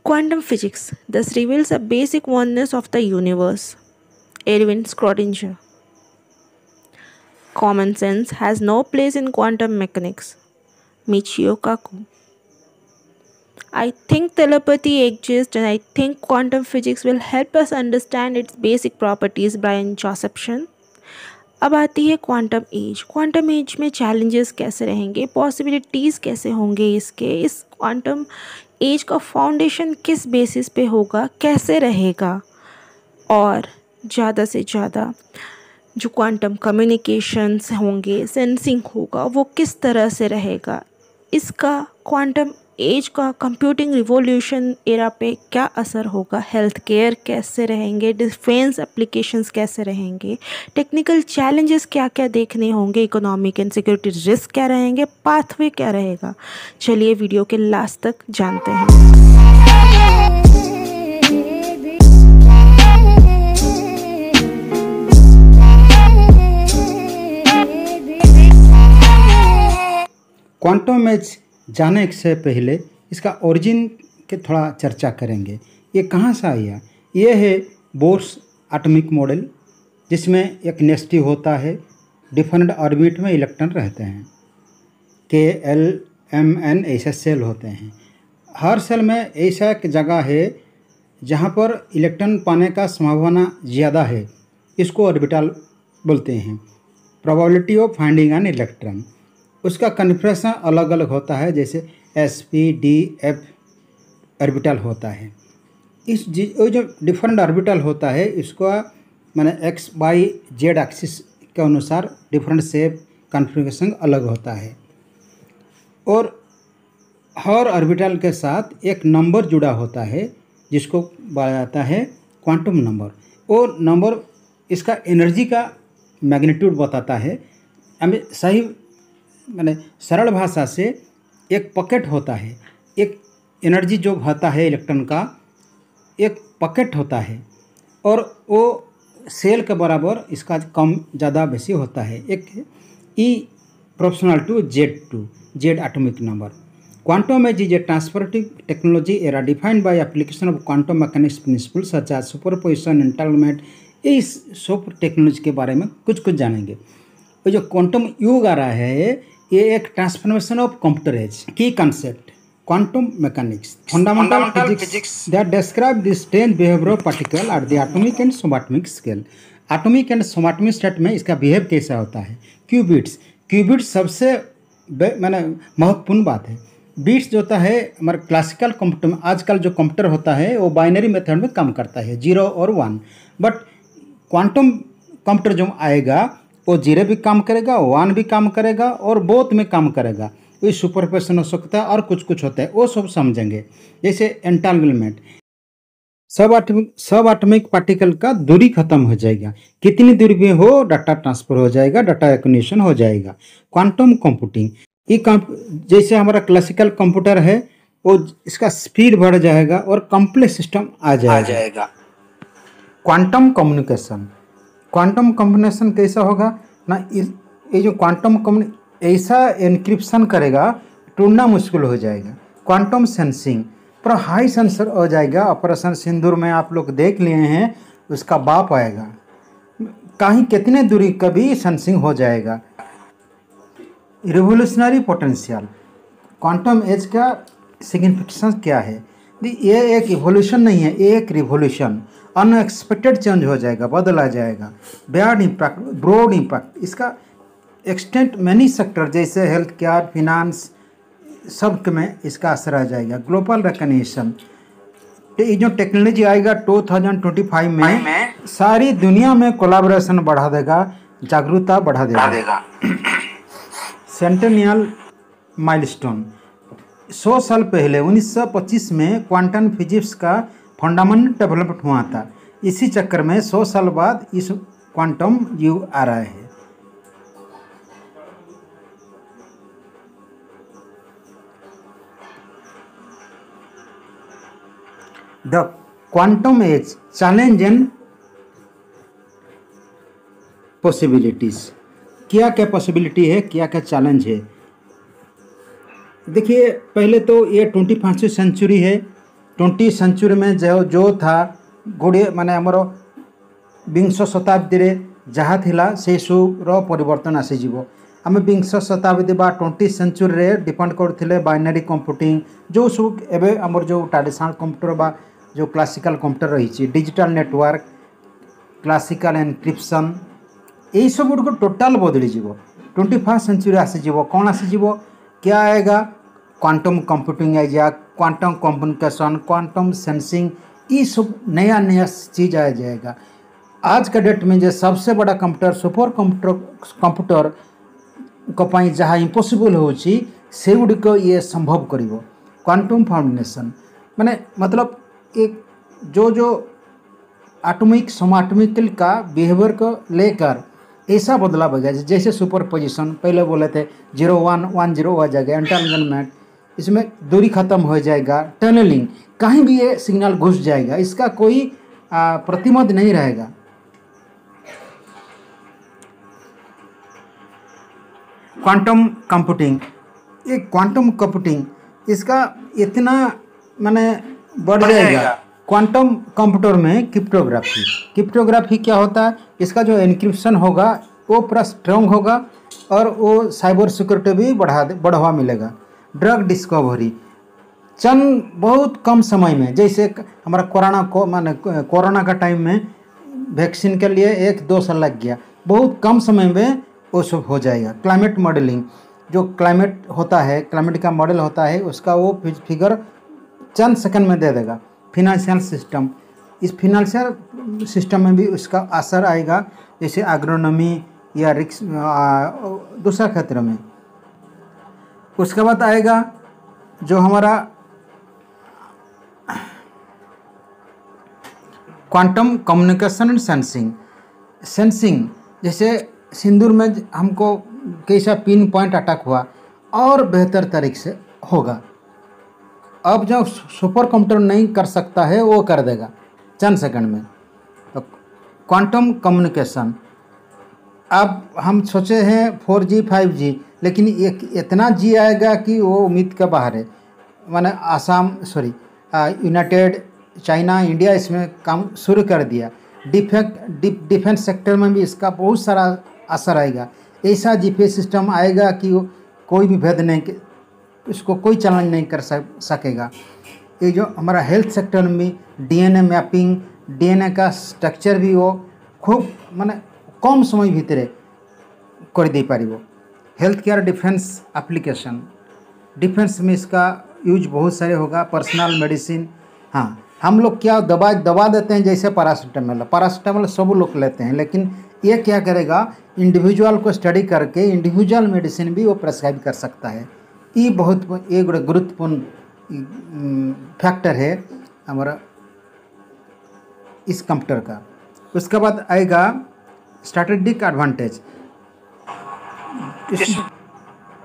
Quantum physics thus reveals a basic oneness of the universe. Erwin Schrödinger. Common sense has no place in quantum mechanics. Michio Kaku. I think telepathy exists and I think quantum physics will help us understand its basic properties. Brian Josephson. अब आती है quantum as में challenges कैसे रहेंगे, possibilities कैसे होंगे इसके, इस क्वांटम एज का फाउंडेशन किस बेसिस पे होगा, कैसे रहेगा, और ज़्यादा से ज़्यादा जो क्वांटम कम्युनिकेशंस होंगे, सेंसिंग होगा, वो किस तरह से रहेगा, इसका क्वांटम एज का कंप्यूटिंग रिवॉल्यूशन एरा पे क्या असर होगा, हेल्थ केयर कैसे रहेंगे, डिफेंस एप्लीकेशंस कैसे रहेंगे, टेक्निकल चैलेंजेस क्या क्या देखने होंगे, इकोनॉमिक एंड सिक्योरिटी रिस्क क्या रहेंगे, पाथवे क्या रहेगा। चलिए वीडियो के लास्ट तक जानते हैं। क्वांटम एज जाने से पहले इसका ओरिजिन के थोड़ा चर्चा करेंगे। ये कहाँ से आया? ये है बोर्स एटॉमिक मॉडल, जिसमें एक नेस्टी होता है, डिफरेंट ऑर्बिट में इलेक्ट्रॉन रहते हैं, K, L, M, N ऐसे सेल होते हैं। हर सेल में ऐसा एक जगह है जहाँ पर इलेक्ट्रॉन पाने का संभावना ज़्यादा है, इसको ऑर्बिटल बोलते हैं। Probability of finding an electron, उसका कन्फिग्रेशन अलग अलग होता है, जैसे S, P, D, F orbital होता है। जो डिफरेंट ऑर्बिटल होता है इसको मैंने X, Y, Z एक्सिस के अनुसार डिफरेंट शेप कन्फिग्रेशन अलग होता है, और हर ऑर्बिटल के साथ एक नंबर जुड़ा होता है जिसको बोला जाता है क्वांटम नंबर। और नंबर इसका एनर्जी का मैग्नीट्यूड बताता है। हमें सही मैंने सरल भाषा से एक पॉकेट होता है, एक एनर्जी जो होता है इलेक्ट्रॉन का एक पॉकेट होता है, और वो सेल के बराबर इसका कम ज़्यादा बेसी होता है। एक E proportional to Z atomic number. Quantum age is a transformative technology era defined by application of quantum mechanics principle such as superposition, entanglement. इस सब टेक्नोलॉजी के बारे में कुछ जानेंगे। और जो क्वांटम युग आ रहा है ये एक ट्रांसफॉर्मेशन ऑफ कंप्यूटर एज। की concept quantum mechanics fundamental physics that describe the strange behaviour of particle at the atomic and subatomic scale. Atomic and subatomic state में इसका बिहेव कैसा होता है। क्यूबिट्स सबसे मैंने महत्वपूर्ण बात है। बिट्स जो होता है हमारे क्लासिकल कंप्यूटर में, आजकल जो कंप्यूटर होता है वो बाइनरी मेथड में काम करता है, 0 और 1। बट क्वांटम कंप्यूटर जो आएगा वो 0 भी काम करेगा, 1 भी काम करेगा, और बोथ में काम करेगा। ये सुपरपोजिशन हो सकता है और कुछ होता है, वो सब समझेंगे। जैसे एंटांगलमेंट, सब एटॉमिक पार्टिकल का दूरी खत्म हो जाएगा, कितनी दूरी में हो डाटा ट्रांसफर हो जाएगा, डाटा एक्विजिशन हो जाएगा। क्वांटम कंप्यूटिंग, ये जैसे हमारा क्लासिकल कंप्यूटर है वो इसका स्पीड बढ़ जाएगा और कॉम्प्लेक्स सिस्टम आ जाएगा। क्वांटम कम्युनिकेशन कैसा होगा ना, ये जो क्वांटम ऐसा एनक्रिप्शन करेगा ढूंढना मुश्किल हो जाएगा। क्वांटम सेंसिंग पर हाई सेंसर हो जाएगा। ऑपरेशन सिंदूर में आप लोग देख लिए हैं, उसका बाप आएगा, कहीं कितने दूरी का भी सेंसिंग हो जाएगा। रिवोल्यूशनरी पोटेंशियल, क्वांटम एज का सिग्निफिकेशन क्या है? ये एक इवोल्यूशन नहीं है, ये एक रिवोल्यूशन। अनएक्सपेक्टेड चेंज हो जाएगा, बदला जाएगा। ब्रॉड इम्पैक्ट, इसका एक्सटेंट मैनी सेक्टर जैसे हेल्थ केयर, फिनांस, सब में इसका असर आ जाएगा। ग्लोबल रिकॉग्निशन, ये जो टेक्नोलॉजी आएगा 2025 में सारी दुनिया में कोलैबोरेशन बढ़ा देगा, जागरूकता बढ़ा देगा। सेंटेनियल माइलस्टोन, 100 साल पहले 1925 में क्वांटम फिजिक्स का फंडामेंटल डेवलपमेंट हुआ था। इसी चक्कर में 100 साल बाद इस क्वांटम युग आ रहा है। The quantum age challenge and possibilities, क्या क्या पॉसिबिलिटी है, क्या क्या चैलेंज है। देखिए पहले तो ये 21वीं सेंचुरी है, 20 सेंचुरी में जो था गुड़े माने आमर विंश शताब्दी रे जहाँ थिला से सबुर परिवर्तन आसीजिवो। आम विंश शताब्दी बा 20 सेंचुरी रे डिपेंड करथिले बाइनरी कंप्यूटिंग जो सब एबे आमर जो ट्रेडिशनल कंप्यूटर बा जो क्लासिकल कंप्यूटर रही डिजिटल नेटवर्क क्लासिकल एनक्रिप्शन यही सब गुड़ टोटाल बदली जीव। 21st सेंचुरी आसीजिवो कौन आसीजिवो क्या आएगा क्वांटम कंप्यूटिंग आ जाए क्वांटम कम्युनिकेशन क्वांटम सेंसिंग ये सब नया नया चीज़ आ जाएगा। आज का डेट में जो सबसे बड़ा कंप्यूटर सुपर कंप्यूटर को पाई जहाँ इम्पॉसिबल होची से गुड़िक ये संभव करिवो क्वांटम फाउंडेशन माने मतलब एक जो एटॉमिक समएटॉमिकल का बिहेवियर को लेकर ऐसा बदलाव हो गया जैसे सुपर पोजिशन पहले बोले थे 0110 हो जाएगा एंटांगलमेंट इसमें दूरी खत्म हो जाएगा टनलिंग कहीं भी ये सिग्नल घुस जाएगा इसका कोई प्रतिमत नहीं रहेगा। क्वांटम कंप्यूटिंग ये क्वांटम कंप्यूटिंग इसका इतना माने बढ़ जाएगा। क्वांटम कंप्यूटर में क्रिप्टोग्राफी क्या होता है इसका जो एनक्रिप्शन होगा वो पूरा स्ट्रॉन्ग होगा और वो साइबर सिक्योरिटी भी बढ़ावा मिलेगा। ड्रग डिस्कवरी चंद बहुत कम समय में जैसे हमारा कोरोना का टाइम में वैक्सीन के लिए 1-2 साल लग गया बहुत कम समय में वो सब हो जाएगा। क्लाइमेट मॉडलिंग जो क्लाइमेट होता है क्लाइमेट का मॉडल होता है उसका वो फिगर चंद सेकंड में दे देगा। फिनेंशियल सिस्टम इस फिनेंशियल सिस्टम में भी उसका असर आएगा जैसे एग्रोनॉमी या रिक्स दूसरा क्षेत्र में। उसके बाद आएगा जो हमारा क्वांटम कम्युनिकेशन एंड सेंसिंग जैसे सिंदूर में हमको कैसा पिन पॉइंट अटैक हुआ और बेहतर तरीके से होगा। अब जो सुपर कंप्यूटर नहीं कर सकता है वो कर देगा चंद सेकंड में। तो क्वांटम कम्युनिकेशन अब हम सोचे हैं 4G 5G लेकिन एक इतना जी आएगा कि वो उम्मीद के बाहर है। माने यूनाइटेड चाइना इंडिया इसमें काम शुरू कर दिया। डिफेंस सेक्टर में भी इसका बहुत सारा असर आएगा। ऐसा जीपीएस सिस्टम आएगा कि वो कोई भी भेद नहीं इसको कोई चैलेंज नहीं कर सकेगा। ये जो हमारा हेल्थ सेक्टर में डीएनए मैपिंग डीएनए का स्ट्रक्चर भी वो खूब माने कम समय भितर कर दे पारिबो। Health care defence application defence में इसका यूज बहुत सारे होगा। पर्सनल मेडिसिन हाँ हम लोग क्या दवा देते हैं जैसे पैरासिटामोल सब लोग लेते हैं लेकिन ये क्या करेगा इंडिविजुअल को स्टडी करके इंडिविजुअल मेडिसिन भी वो प्रेस्क्राइब कर सकता है। ये बहुत एक गुरुत्वपूर्ण फैक्टर है हमारा इस कंप्यूटर का। उसके बाद आएगा strategic advantage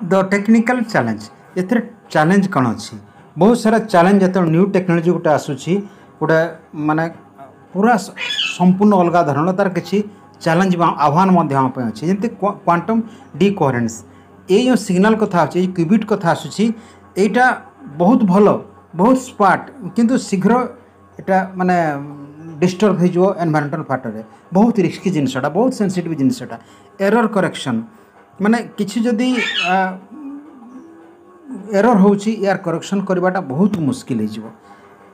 the technical challenge. एथरे चैलेंज कौन अच्छी बहुत सारा चैलेंज जो न्यू टेक्नोलोजी गोटे आसूची गोटे माने पूरा संपूर्ण अलग धरण तार किसी चैलेंज आह्वान अच्छी जमी क्वांटम डिकोहेरेंस ये जो सिग्नल कथा अच्छे क्यूबिट कथा आसूची एटा बहुत भल बहुत स्मार्ट किंतु शीघ्र एटा माने डिस्टर्ब हो एनवायरमेंटल फैक्टर बहुत रिस्की जिनसटा बहुत सेंसिटिव जिनसटा। एरर करेक्शन माने किसी जदि एरर होची यार करेक्शन करवाटा बहुत मुश्किल हो।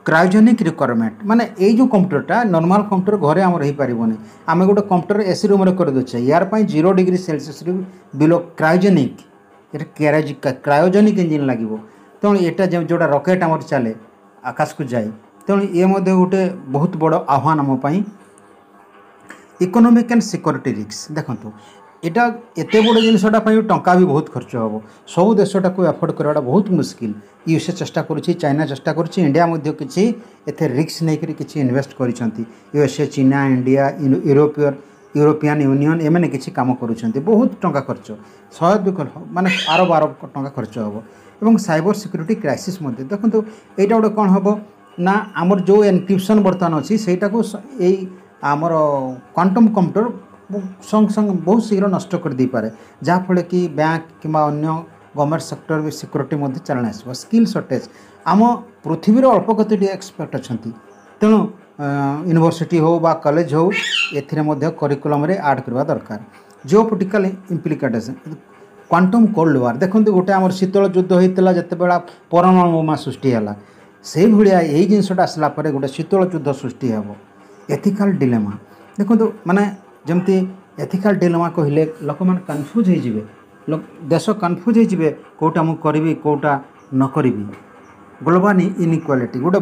क्रायोजेनिक रिक्वायरमेंट माने ये जो कंप्यूटरटा नॉर्मल कंप्यूटर घरे आम रही पारिबोनी आम गोटे कंप्यूटर एसी रूम कर देचे यार 0 degree Celsius below cryogenic cryogenic engine लगे तेणु यहाँ जोटा रॉकेट आम चले आकाश को जाए तेणु ये गोटे बहुत बड़ आह्वान आमपाई। इकोनॉमिक एंड सिक्योरिटी रिस्क देखो यहाँ एत बड़ जिनसटा टंका भी बहुत खर्च हम सब देशटा को एफोर्ड करवाटा बहुत मुश्किल। यूएसए चेष्टा करुच्ची चाइना चेष्टा करुच्ची इंडिया किसी एथे रिस्क नहीं कि इन्वेस्ट करिसेंती यूएसए चीना इंडिया यूरोपियन यूनियन एमने किसी काम करुँच बहुत टंका खर्च 100 माने अरब टंका खर्च हम एवं साइबर सिक्योरिटी क्राइसिस देखो यहाँ गोटे कौन हम ना आमर जो एनक्रिप्शन बर्तमान अच्छी सेटा को आमर क्वांटम कंप्यूटर संग संग बहुत शीघ्र नष्ट कर दे पारे जहाँफल कि बैंक कि अन्य गवर्नमेंट सेक्टर भी सिक्योरिटी चलन आसो। स्किल सर्टेज आम पृथ्वीर अल्प कतोटी एक्सपर्ट अच्छा तेणु यूनिवर्सिटी हो बा कॉलेज हो ए करिकुलम रे ऐड करवा दरकार। जिओपॉलिटिकल इम्प्लिकेशन क्वांटम कोल्ड वार देखो गोटे आम शीतल युद्ध होता जिते बड़ा परमाणु बोमा सृष्टि है से भाया यही जिनसा आसला गोटे शीतल युद्ध सृष्टि हे। एथिकल डिलेमा देखो माने जमती एथिकल डिलेमा कहले लोक मैंने कन्फ्यूज हो देश कन्फ्यूज हो कौटा मुझे करी कौटा न करी। ग्लोबल इनइक्वालिटी गोटे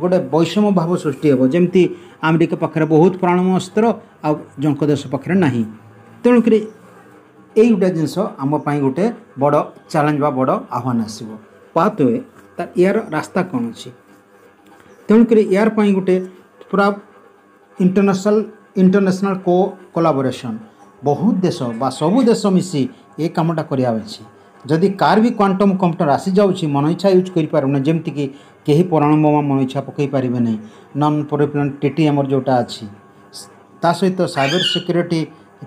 गोटे वैषम्य भाव सृष्टि हे जमती अमेरिका पाखे बहुत परमाणु अस्त्र आ जंक देश पाखे ना तेणुक यही गोटे जिनस आमपाई गोटे बड़ चैलेंज बा बड़ आह्वान आसो पाथवे तार यार रास्ता कौन अच्छी तेणुक यार गोटे पूरा इंटरनेशनल कोलाबोरेशन बहुत देश बा सबू देश मिसी ये कामटा करिया अछि। जदि कार भी क्वांटम कंप्यूटर आसी जाउछि मन इच्छा यूज करि पारुना जेमति कि केही परमाणु बोमा मन इच्छा पकई पारिबे नै नॉन प्रोपेलरेंट टीटीएम जोटा अछि ता सहित साइबर सिक्योरिटी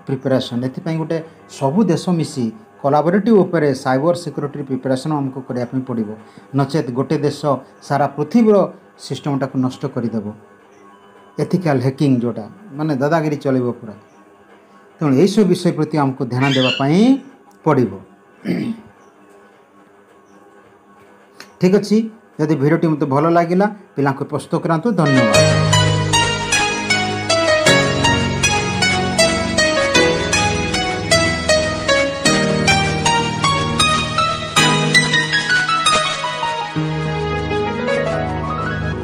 प्रिपरेशन एथि गोटे सबू देश मिसी कोलाबोरेटिव उपरे साइबर सिक्योरिटी प्रिपरेशन हमको करिया पई पड़िबो नचेत गोटे देश सारा पृथ्वीर सिस्टमटा को नष्ट करिदेबो। एथिकल हैकिंग जोटा माने दादागिरी चलेबो पूरा तेणु यही सब विषय प्रति हमको ध्यान देवाई पड़ो। ठीक अच्छे जदि भिडियोटी मत भल लगे पिला प्रस्तुत करातु। धन्यवाद।